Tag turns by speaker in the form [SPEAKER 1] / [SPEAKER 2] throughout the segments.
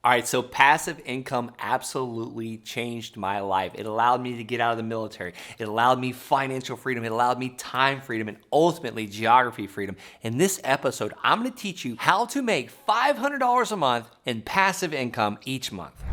[SPEAKER 1] All right, so passive income absolutely changed my life. It allowed me to get out of the military. It allowed me financial freedom. It allowed me time freedom and ultimately geography freedom. In this episode, I'm gonna teach you how to make $500 a month in passive income each month.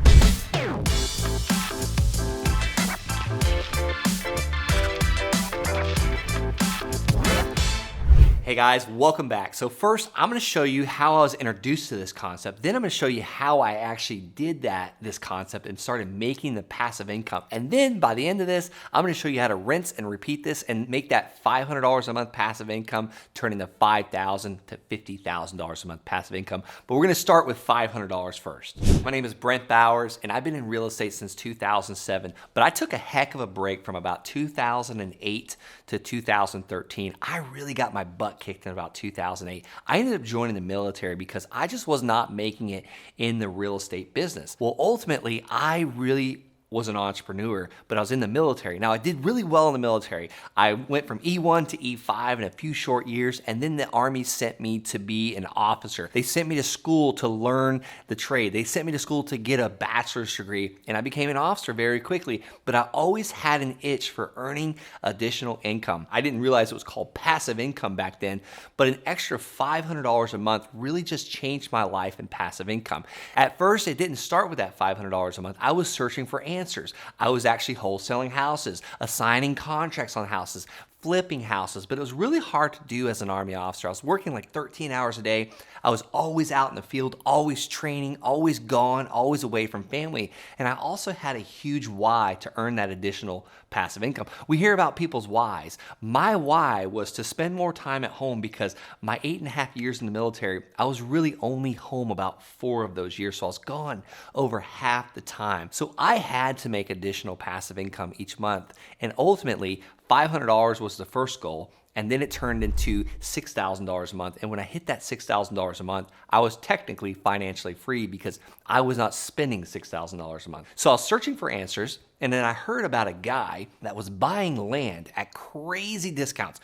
[SPEAKER 1] Hey guys, welcome back. So first, I'm gonna show you how I was introduced to this concept. Then I'm gonna show you how I actually did this concept and started making the passive income. And then by the end of this, I'm gonna show you how to rinse and repeat this and make that $500 a month passive income turn into $5,000 to $50,000 a month passive income. But we're gonna start with $500 first. My name is Brent Bowers and I've been in real estate since 2007, but I took a heck of a break from about 2008 to 2013. I really got my butt kicked in about 2008. I ended up joining the military because I just was not making it in the real estate business. Well, ultimately, I really was an entrepreneur, but I was in the military. Now, I did really well in the military. I went from E1 to E5 in a few short years, and then the Army sent me to be an officer. They sent me to school to learn the trade. They sent me to school to get a bachelor's degree, and I became an officer very quickly, but I always had an itch for earning additional income. I didn't realize it was called passive income back then, but an extra $500 a month really just changed my life in passive income. At first, it didn't start with that $500 a month. I was searching for answers. I was actually wholesaling houses, assigning contracts on houses, flipping houses, but it was really hard to do as an Army officer. I was working like 13 hours a day. I was always out in the field, always training, always gone, always away from family. And I also had a huge why to earn that additional passive income. We hear about people's whys. My why was to spend more time at home because my 8.5 years in the military, I was really only home about 4 of those years. So I was gone over half the time. So I had to make additional passive income each month. And ultimately, $500 was the first goal, and then it turned into $6,000 a month. And when I hit that $6,000 a month, I was technically financially free because I was not spending $6,000 a month. So I was searching for answers, and then I heard about a guy that was buying land at crazy discounts,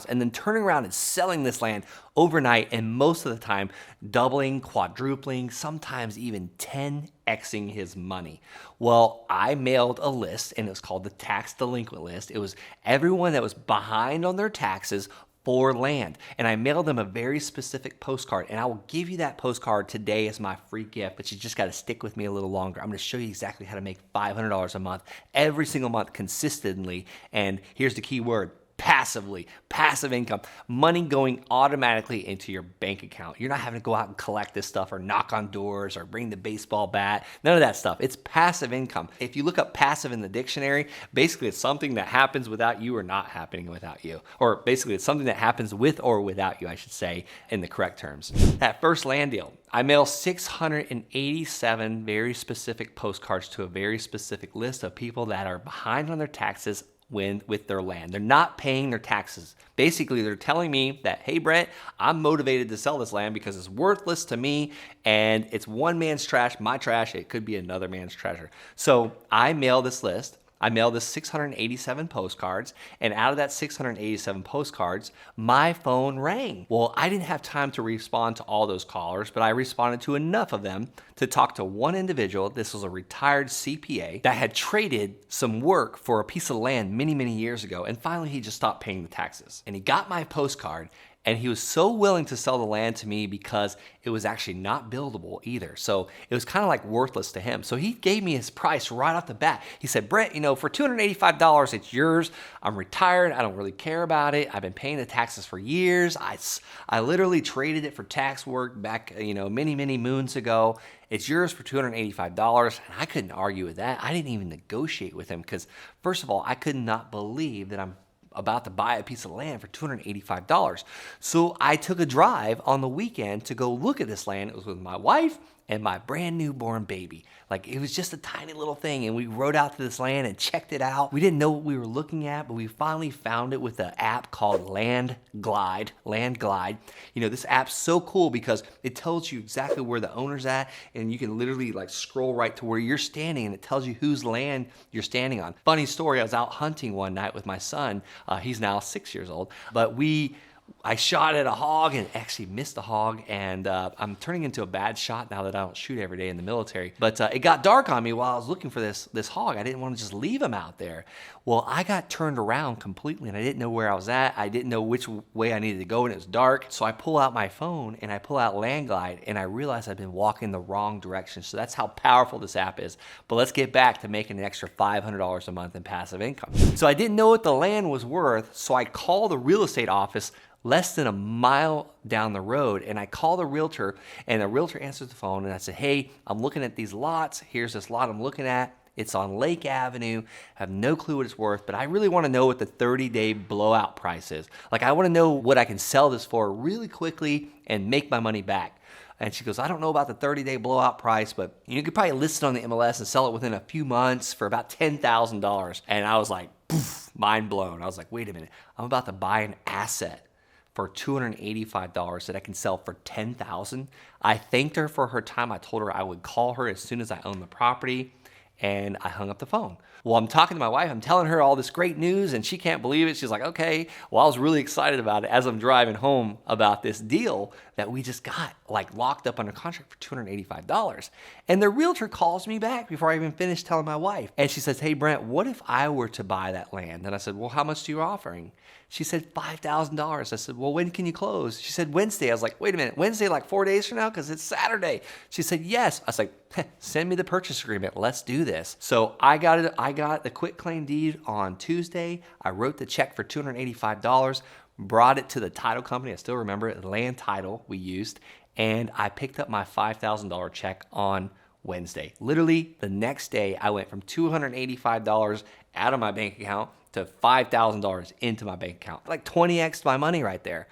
[SPEAKER 1] and then turning around and selling this land overnight, and most of the time doubling, quadrupling, sometimes even 10xing his money. Well, I mailed a list, and it was called the tax delinquent list. It was everyone that was behind on their taxes for land. And I mailed them a very specific postcard, and I will give you that postcard today as my free gift, but you just got to stick with me a little longer. I'm going to show you exactly how to make $500 a month every single month consistently. And here's the key word: passively, passive income, money going automatically into your bank account. You're not having to go out and collect this stuff or knock on doors or bring the baseball bat, none of that stuff. It's passive income. If you look up passive in the dictionary, basically it's something that happens without you or not happening without you. Or basically it's something that happens with or without you, I should say, in the correct terms. That first land deal, I mailed 687 very specific postcards to a very specific list of people that are behind on their taxes with their land. They're not paying their taxes. Basically, they're telling me that, hey, Brent, I'm motivated to sell this land because it's worthless to me and it's one man's trash, my trash. It could be another man's treasure. So I mail this list. I mailed this 687 postcards, and out of that 687 postcards, my phone rang. Well, I didn't have time to respond to all those callers, but I responded to enough of them to talk to one individual. This was a retired CPA that had traded some work for a piece of land many, many years ago, and finally he just stopped paying the taxes. And he got my postcard, and he was so willing to sell the land to me because it was actually not buildable either. So it was kind of like worthless to him. So he gave me his price right off the bat. He said, Brent, for $285, it's yours. I'm retired. I don't really care about it. I've been paying the taxes for years. I literally traded it for tax work back, many, many moons ago. It's yours for $285. And I couldn't argue with that. I didn't even negotiate with him because, first of all, I could not believe that I'm about to buy a piece of land for $285. So I took a drive on the weekend to go look at this land. It was with my wife and my brand newborn baby. Like, it was just a tiny little thing, and we rode out to this land and checked it out. We didn't know what we were looking at, but we finally found it with an app called Land Glide. This app's so cool because it tells you exactly where the owner's at, and you can literally scroll right to where you're standing, and it tells you whose land you're standing on. Funny story, I was out hunting one night with my son. He's now 6 years old, but we I shot at a hog and actually missed the hog, and I'm turning into a bad shot now that I don't shoot every day in the military. But it got dark on me while I was looking for this hog. I didn't want to just leave him out there. Well, I got turned around completely, and I didn't know where I was at. I didn't know which way I needed to go, and it was dark. So I pull out my phone, and I pull out Landglide, and I realize I've been walking the wrong direction. So that's how powerful this app is. But let's get back to making an extra $500 a month in passive income. So I didn't know what the land was worth, so I called the real estate office less than a mile down the road, and I call the realtor, and the realtor answers the phone, and I said, hey, I'm looking at these lots. Here's this lot I'm looking at. It's on Lake Avenue. I have no clue what it's worth, but I really want to know what the 30-day blowout price is. Like, I want to know what I can sell this for really quickly and make my money back. And she goes, I don't know about the 30-day blowout price, but you could probably list it on the MLS and sell it within a few months for about $10,000. And I was like, poof, mind blown. I was like, wait a minute. I'm about to buy an asset for $285 that I can sell for $10,000. I thanked her for her time. I told her I would call her as soon as I owned the property, and I hung up the phone. Well, I'm talking to my wife. I'm telling her all this great news, and she can't believe it. She's like, okay. Well, I was really excited about it as I'm driving home about this deal that we just got like locked up under contract for $285. And the realtor calls me back before I even finish telling my wife. And she says, hey, Brent, what if I were to buy that land? And I said, well, how much do you offering? She said, $5,000. I said, well, when can you close? She said, Wednesday. I was like, wait a minute, Wednesday, like 4 days from now? Because it's Saturday. She said, yes. I was like, send me the purchase agreement. Let's do this. So I got the quit claim deed on Tuesday. I wrote the check for $285, brought it to the title company. I still remember it, Land Title we used. And I picked up my $5,000 check on Wednesday. Literally the next day, I went from $285 out of my bank account to $5,000 into my bank account. Like 20x my money right there.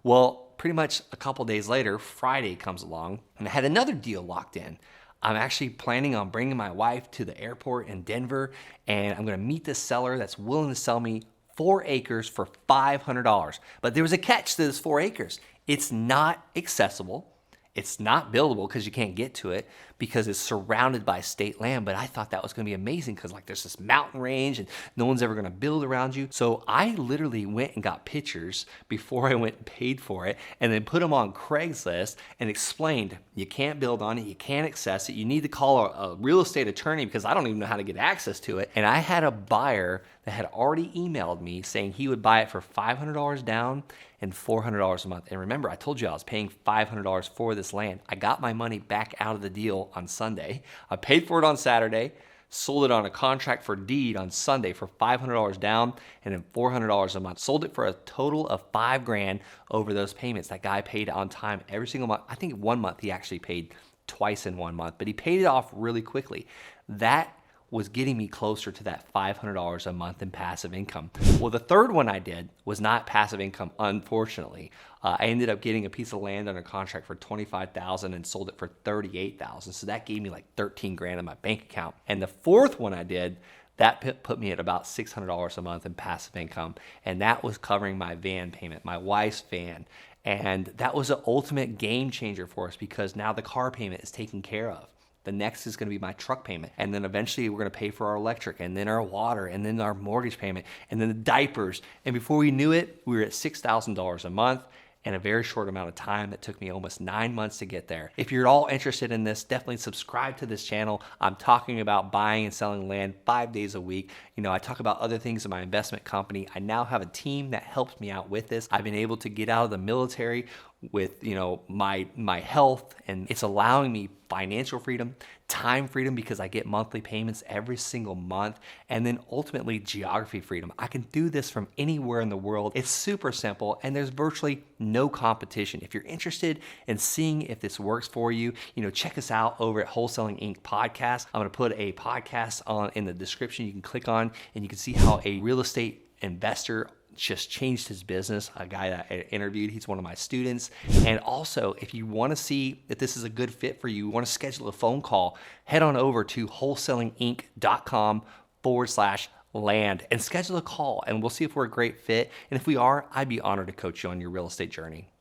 [SPEAKER 1] Well, pretty much a couple days later, Friday comes along, and I had another deal locked in. I'm actually planning on bringing my wife to the airport in Denver, and I'm gonna meet this seller that's willing to sell me 4 acres for $500. But there was a catch to this 4 acres. It's not accessible. It's not buildable because you can't get to it because it's surrounded by state land. But I thought that was going to be amazing because like there's this mountain range and no one's ever going to build around you. So I literally went and got pictures before I went and paid for it and then put them on Craigslist and explained you can't build on it, you can't access it, you need to call a real estate attorney because I don't even know how to get access to it. And I had a buyer that had already emailed me saying he would buy it for $500 down and $400 a month. And remember, I told you I was paying $500 for this land. I got my money back out of the deal on Sunday. I paid for it on Saturday, sold it on a contract for deed on Sunday for $500 down and then $400 a month. Sold it for a total of $5,000 over those payments. That guy paid on time every single month. I think 1 month he actually paid twice in 1 month, but he paid it off really quickly. That was getting me closer to that $500 a month in passive income. Well, the third one I did was not passive income, unfortunately. I ended up getting a piece of land under contract for $25,000 and sold it for $38,000. So that gave me like $13,000 in my bank account. And the fourth one I did, that put me at about $600 a month in passive income. And that was covering my van payment, my wife's van. And that was an ultimate game changer for us because now the car payment is taken care of. The next is going to be my truck payment. And then eventually we're going to pay for our electric and then our water and then our mortgage payment and then the diapers. And before we knew it, we were at $6,000 a month in a very short amount of time. It took me almost 9 months to get there. If you're at all interested in this, definitely subscribe to this channel. I'm talking about buying and selling land 5 days a week. You know, I talk about other things in my investment company. I now have a team that helps me out with this. I've been able to get out of the military with, you know, my health, and it's allowing me financial freedom, time freedom because I get monthly payments every single month, and then ultimately geography freedom. I can do this from anywhere in the world. It's super simple and there's virtually no competition. If you're interested in seeing if this works for you, you know, check us out over at Wholesaling Inc. podcast. I'm going to put a podcast on in the description you can click on and you can see how a real estate investor just changed his business, a guy that I interviewed. He's one of my students. And also, if you want to see if this is a good fit for you, want to schedule a phone call, head on over to wholesalinginc.com/land and schedule a call, and we'll see if we're a great fit. And if we are, I'd be honored to coach you on your real estate journey.